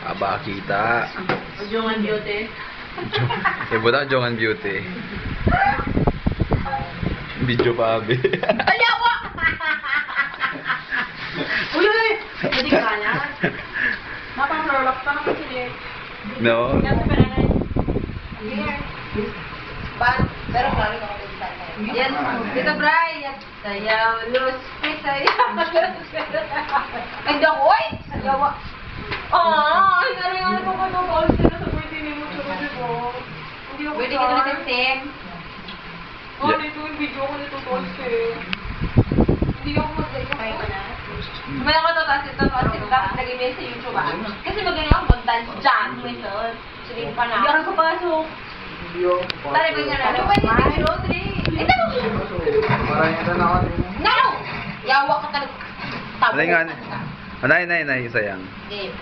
Aba, kita. Jongan Beauty. Ibo na, Jongan Beauty. Video pa, abi. Ayawa! Uy! Hindi ka na. Mapang-florlock pa naman sila. No? Yan sa peranay. Pero klaro ka ako sa tayo. Yan, dito Bray. Sayaw, lose, sayaw. Ay, di ako, oy! Ayawa. Ay, naring ano pa ba sila sa birthday ni mo, churro ko. Hindi ako Pwede ka na mag-send. Oh, nito yung video ko nito, Tolse. Hindi ako mag-like. Kaya ka na? May ako to, tapos tapos nag-email sa YouTube ah. Kasi magaling ako mag-dance dyan. Method. Sige pa na. Hindi ako kapasok. Tari ba nga na? Ano ba yung picture, Audrey? Ito mo! No! Yawa ka talaga. Tabo. Alay nga. Anay, sayang. Game.